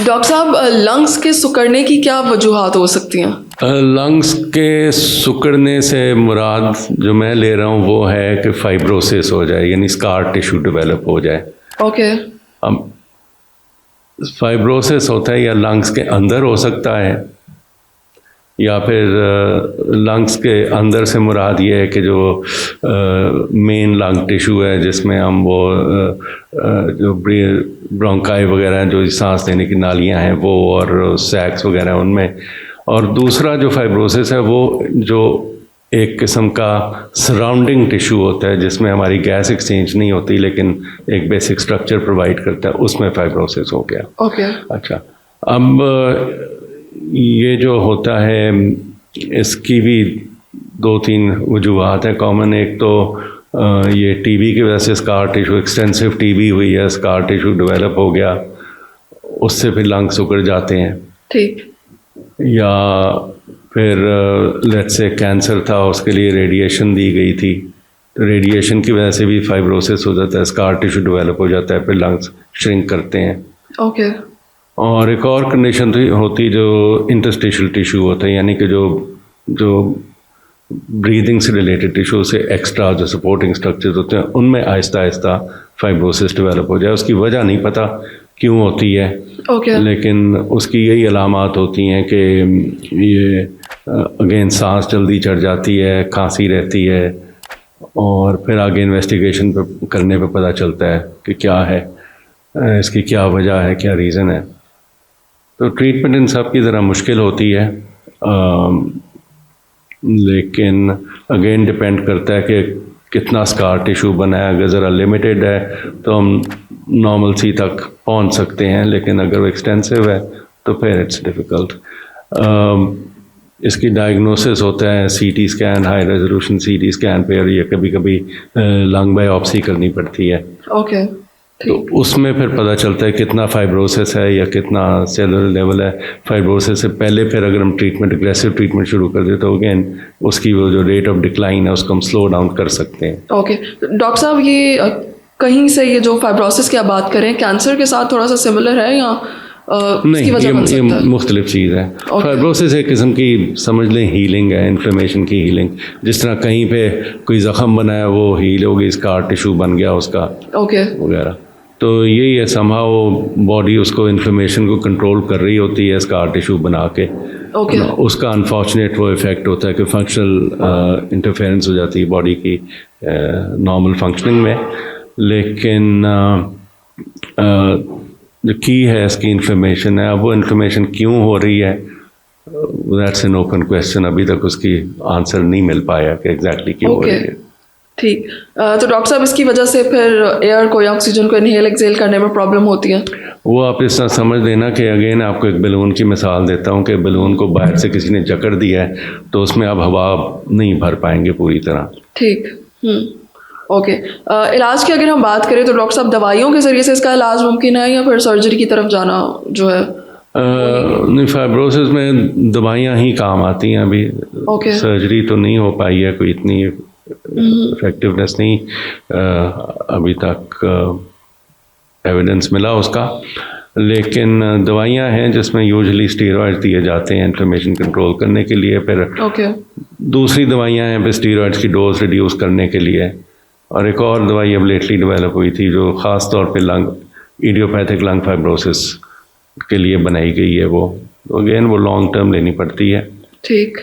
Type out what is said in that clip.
Doctor साहब, lungs के सिकुड़ने की क्या वजूहात हो सकती हैं? लंग्स के सिकुड़ने से मुराद जो मैं ले रहा हूँ वो है कि फाइब्रोसिस हो जाए, यानी स्कार टिश्यू डेवलप हो जाए। ओके। अब फाइब्रोसिस होता है या लंग्स के अंदर हो सकता है, या फिर लंग्स के अंदर से मुराद ये है कि जो मेन लंग टिश्यू है जिसमें हम वो जो ब्रोंकाई वगैरह हैं, जो सांस लेने की नालियां हैं वो, और सैक्स वगैरह उनमें। और दूसरा जो फाइब्रोसिस है वो जो एक किस्म का सराउंडिंग टिश्यू होता है जिसमें हमारी गैस एक्सचेंज नहीं होती लेकिन एक बेसिक स्ट्रक्चर प्रोवाइड करता है, उसमें फाइब्रोसिस हो गया। ओके। अच्छा, अब ये जो होता है इसकी भी 2-3 वजूहात हैं कॉमन। एक तो ये टीबी की वजह से स्कार टिश्यू, एक्सटेंसिव टीबी हुई है, स्कार टिश्यू डेवलप हो गया, उससे फिर लंग सिकुड़ जाते हैं। ठीक। या फिर लेट्स से कैंसर था, उसके लिए रेडिएशन दी गई थी, तो रेडिएशन की वजह से भी फाइब्रोसिस हो जाता है, स्कार टिश्यू डेवलप हो जाता है, फिर लंग्स श्रिंक करते हैं। ओके। और एक और कंडीशन होती जो इंटरस्टिशियल टिश्यू होता है, यानी कि जो ब्रीदिंग से रिलेटेड टिश्यू से एक्स्ट्रा जो सपोर्टिंग स्ट्रक्चर्स होते हैं उनमें आहिस्ता आहिस्ता फाइब्रोसिस डेवलप हो जाए। उसकी वजह नहीं पता क्यों होती है, लेकिन उसकी यही अलामात होती हैं कि ये अगेन सांस जल्दी चढ़ जाती है, खांसी रहती है, और फिर आगे इन्वेस्टिगेशन करने पे पता चलता है कि क्या है, इसकी क्या वजह है, क्या रीज़न है। तो ट्रीटमेंट इन सब की ज़रा मुश्किल होती है, लेकिन अगेन डिपेंड करता है कि कितना स्कार टिश्यू बना है। अगर ज़रा लिमिटेड है तो हम नॉर्मल सी तक पहुंच सकते हैं, लेकिन अगर वो एक्सटेंसिव है तो फिर इट्स डिफ़िकल्ट। इसकी डायग्नोसिस होता है CT scan, high resolution CT scan पे, और ये कभी कभी लंग बायोप्सी करनी पड़ती है। ओके। तो उसमें फिर पता चलता है कितना फाइब्रोसिस है या कितना सेलुलर लेवल है। फाइब्रोसिस से पहले फिर अगर हम ट्रीटमेंट, एग्रेसिव ट्रीटमेंट शुरू कर दें तो अगेन उसकी वो जो रेट ऑफ डिक्लाइन है उसको हम स्लो डाउन कर सकते हैं। ओके। डॉक्टर साहब, ये कहीं से ये जो फाइब्रोसिस की आप बात करें कैंसर के साथ थोड़ा सा सिमिलर है या नहीं, ये मुख्तलिफ चीज़ है। फाइब्रोसिस एक किस्म की समझ लें हीलिंग है, इन्फ्लेमेशन की हीलिंग। जिस तरह कहीं पे कोई ज़ख़म बना है वो हील हो गई, स्कार टिश्यू बन गया उसका, ओके, वगैरह। तो यही है, समहाउ बॉडी उसको इन्फ्लेमेशन को कंट्रोल कर रही होती है स्कार टिश्यू बना के। उसका अनफॉर्चुनेट वो इफ़ेक्ट होता है कि फंक्शनल इंटरफेरेंस हो जाती है बॉडी की नॉर्मल फंक्शनिंग में। लेकिन जो की है इसकी इन्फ्लेमेशन है। अब वो इन्फ्लेमेशन क्यों हो रही है, दैट्स एन ओपन क्वेश्चन। अभी तक उसकी आंसर नहीं मिल पाया कि एग्जैक्टली क्यों हो रही है। ठीक। तो डॉक्टर साहब, इसकी वजह से फिर एयर को या ऑक्सीजन को इनहेल एक्सेल करने में प्रॉब्लम होती है? वो आप इस तरह समझ लेना कि अगेन आपको एक बलून की मिसाल देता हूँ कि बलून को बाहर से किसी ने जकड़ दिया है तो उसमें आप हवा नहीं भर पाएंगे पूरी तरह। ठीक। ओके। इलाज की अगर हम बात करें तो डॉक्टर साहब, दवाइयों के ज़रिए से इसका इलाज मुमकिन है या फिर सर्जरी की तरफ जाना जो है? नहीं, फाइब्रोसिस में दवाइयाँ ही काम आती हैं अभी। सर्जरी तो नहीं हो पाई है, कोई इतनी इफेक्टिवनेस नहीं अभी तक एविडेंस मिला उसका। लेकिन दवाइयाँ हैं जिसमें यूजुअली स्टीरॉइड्स दिए जाते हैं इन्फ्लेमेशन कंट्रोल करने के लिए। फिर दूसरी दवाइयाँ हैं फिर स्टीरॉइड्स की डोज रिड्यूस करने के लिए। और एक और दवाई अब लेटली डेवलप हुई थी जो ख़ास तौर पे इडियोपैथिक लंग फाइब्रोसिस के लिए बनाई गई है। वो अगेन वो लॉन्ग टर्म लेनी पड़ती है। ठीक।